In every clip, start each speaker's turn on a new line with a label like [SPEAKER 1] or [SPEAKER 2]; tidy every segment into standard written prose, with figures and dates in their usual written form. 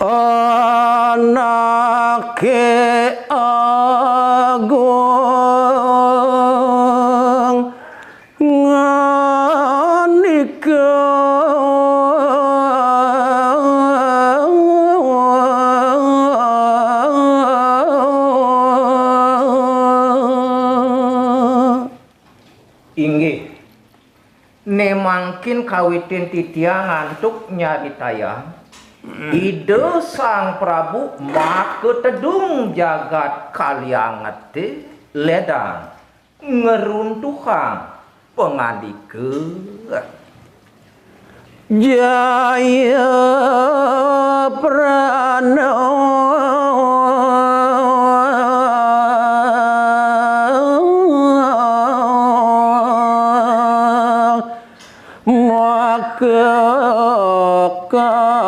[SPEAKER 1] anake agung nganika
[SPEAKER 2] inggih ne mangkin kawitin titiang ngantuk nyari tayang ide Sang Prabu make tedung jagat kaliangat te ledang ngeruntuhan pengandikeun
[SPEAKER 1] Jaya Pranowo maka kawin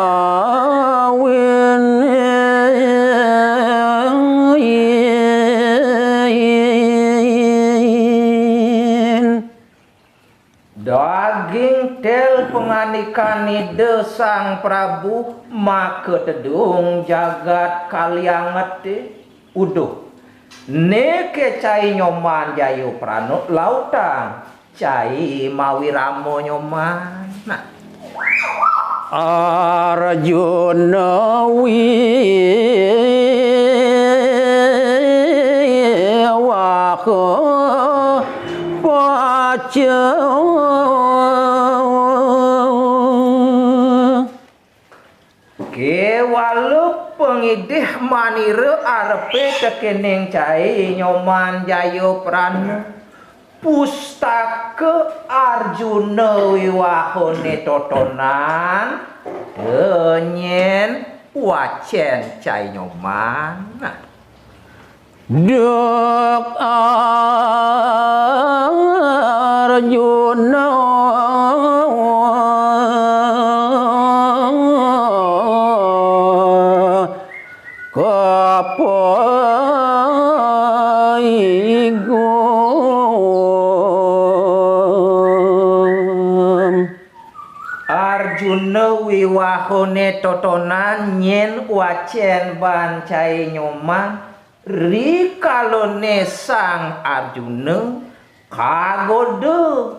[SPEAKER 2] daging tel penganikan ide Sang Prabu make tedung jagat kalianget te uduh neke cai nyoman Jayu Pranowo lautang cai mawiramo nyoman nah
[SPEAKER 1] Arjuna wiwaha paca
[SPEAKER 2] kewalup pengidih manire arepe kekeneng cai nyoman Jayu Pranowo pustaka Arjuna wiwahone totonan denyen wacen cai nyoman
[SPEAKER 1] duk Arjuna
[SPEAKER 2] Arjuna wiwahone totonan nyen wacen ban cai nyoman rikalone Sang Arjuna kagodo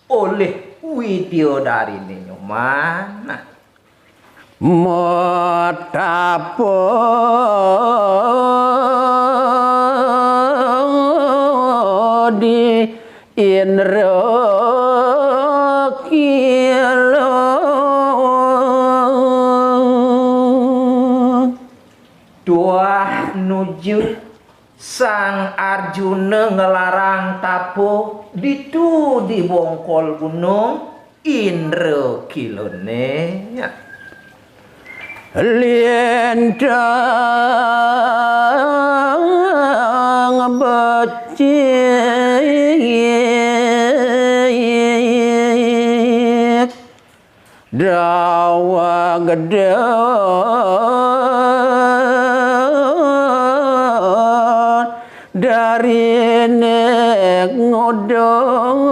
[SPEAKER 2] oleh Widyodarine nyoman
[SPEAKER 1] matapo di Indra kilo
[SPEAKER 2] tuah nuju Sang Arjuna ngelarang tapo ditu di bongkol gunung Indra kilone
[SPEAKER 1] lintang becik dawa gede dari nek ngodong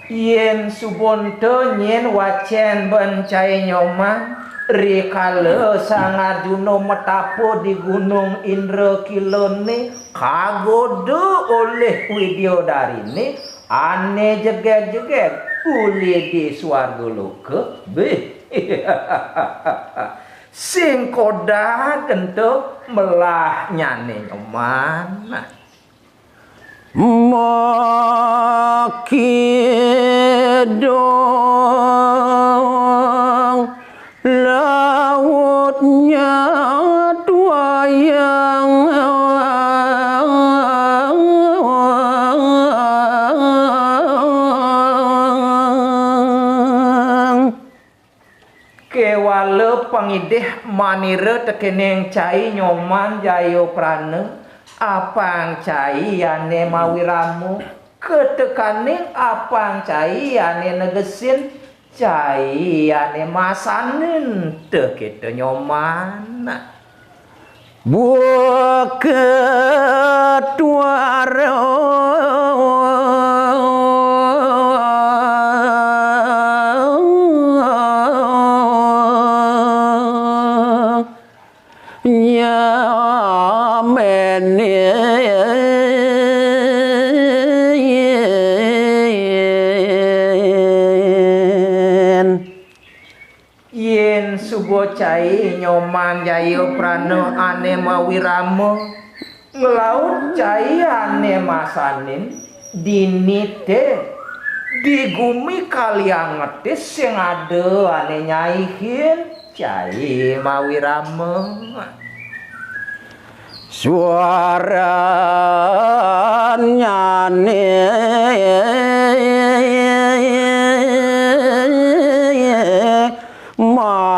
[SPEAKER 2] yen subonto nyen wacen bencai nyoman rikala Sang Arjuna metapo di gunung Indra kilone kagodo oleh Widyodarine ane jeget-jeget kuli di swarga loka beh sing koda gento melah nyane nyoman
[SPEAKER 1] makidong lautnya tuayang
[SPEAKER 2] kewale pangidih manire tekeneng cai nyoman Jayu Pranowo apang cai ane mawiramu ketekaning apang cai ane negesin cai ane masanin teu kitu nyoman
[SPEAKER 1] buket waro
[SPEAKER 2] yen subo cai nyoman jayo prana ane mawirama nglaut cai ane masanin dinite di gumi kaliang ngetis sing ada ane nyaihin cai mawirama
[SPEAKER 1] suaranya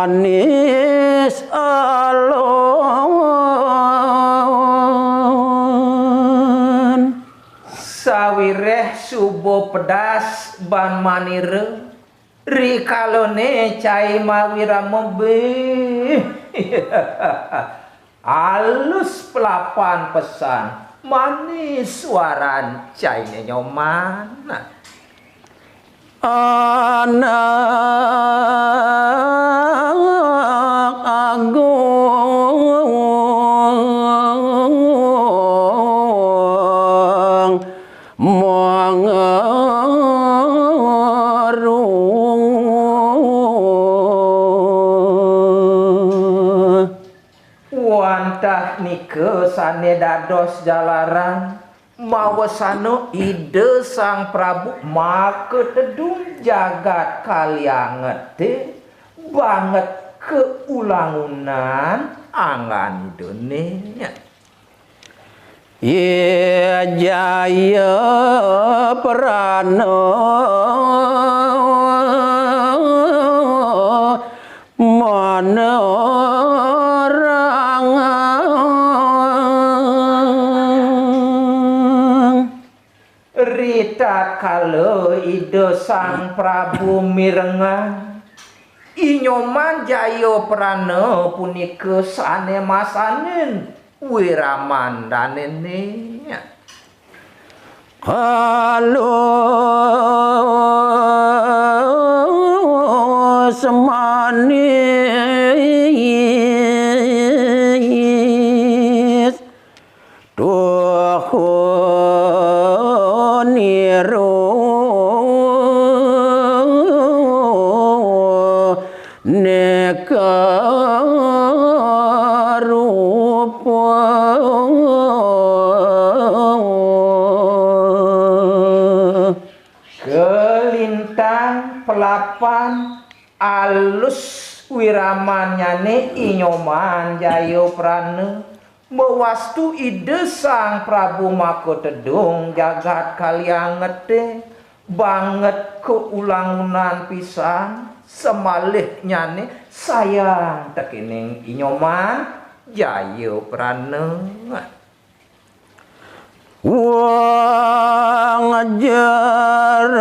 [SPEAKER 1] manis alon
[SPEAKER 2] sawireh subo pedas ban manire rikalone cai mawirama be alus pelapan pesan manis suaran cai nyoman
[SPEAKER 1] anak agung mengerung
[SPEAKER 2] wantah nike sane dados jalaran mawasano ide sang Prabu maka tedung jagat kaliangete banget keulangunan angan dunia
[SPEAKER 1] ye jaya prana manerangang
[SPEAKER 2] rita kala ide sang Prabu mirengan inyoman jaya prana punika sane masanin wiraman danene
[SPEAKER 1] halo semanis tuhun niru neka rupa
[SPEAKER 2] kelintang pelapan alus wiramanyane inyoman jaya prana mewastu ide sang Prabu maka tedung jagat kaliangete banget keulangunan pisan semalih nyane sayang tekening inyoman jaya prana
[SPEAKER 1] wong jerone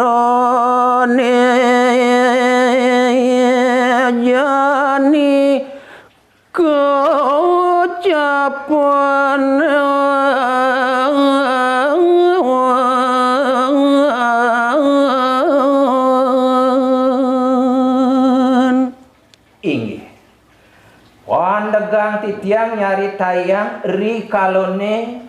[SPEAKER 1] jani keucapan
[SPEAKER 2] inggih wandegang titiang nyari tayang rikalone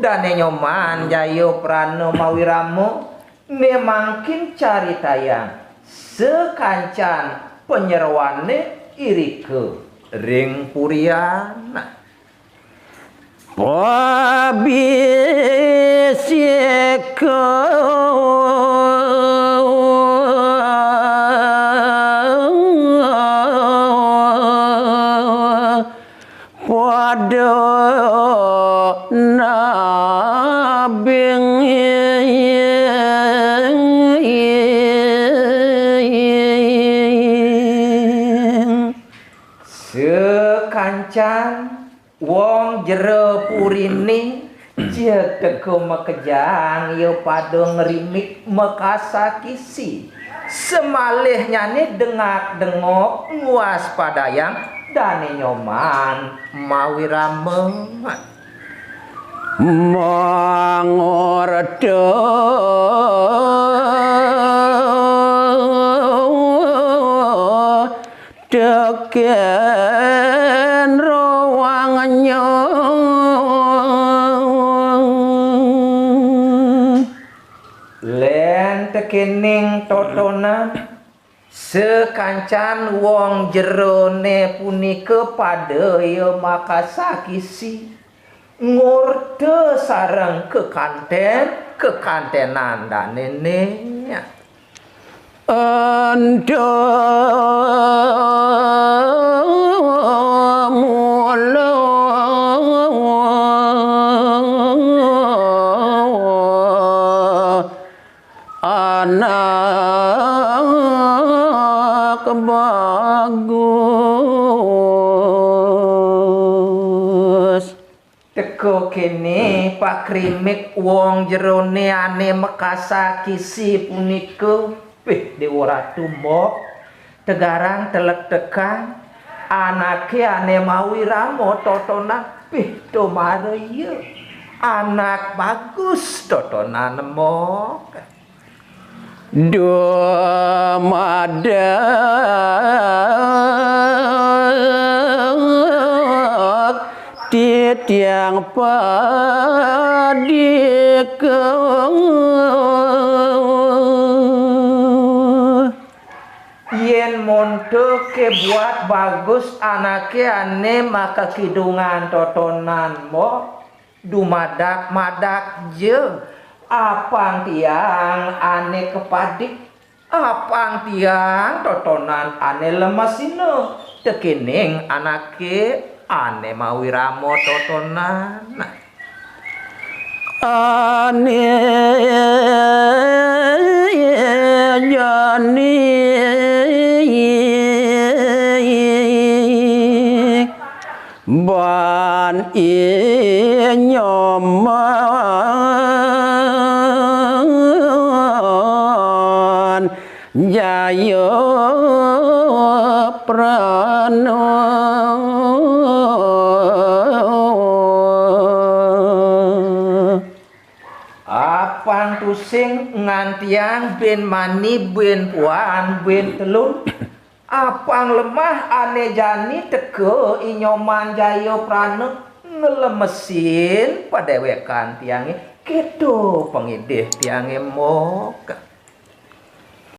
[SPEAKER 2] dane nyoman jaya prana mawirama nemangkin cari tayang sekancan penyerwane irike ring puriana
[SPEAKER 1] pabisiko pada nabing
[SPEAKER 2] sekancan wong jero purini jegego mekejang yo padha ngrimik mekasakisi semalih nyane dengak-dengok nguas padayang dane nyoman mawirama
[SPEAKER 1] mangordo deken ruangnya
[SPEAKER 2] kening totonan sekancan wong jerone punika pada ya makasakisi ngorde sareng kekantenan dan neneknya
[SPEAKER 1] ando mulo anak bagus
[SPEAKER 2] teko kene Pak Krimik wong jerone ane makasakisi punika di ora tumbok tegarang telek tekan anake ane mawi ramo totonan do maraya anak bagus totonan mok
[SPEAKER 1] dua madak titiang padikeng
[SPEAKER 2] yen monto ke buat bagus anake ane maka kidungan totonan mo dumadak je apang tiang ane kepadik apang tiang totonan ane lemasino tekening anake ane mawiramo totonan
[SPEAKER 1] ane jani ban nyoman jaya prano
[SPEAKER 2] apang tusing ngantiang ben mani ben puan ben telun apang lemah ane jani teke inyoman jaya prana ngelemesin padewekan tiange kedo pengidih tiange mok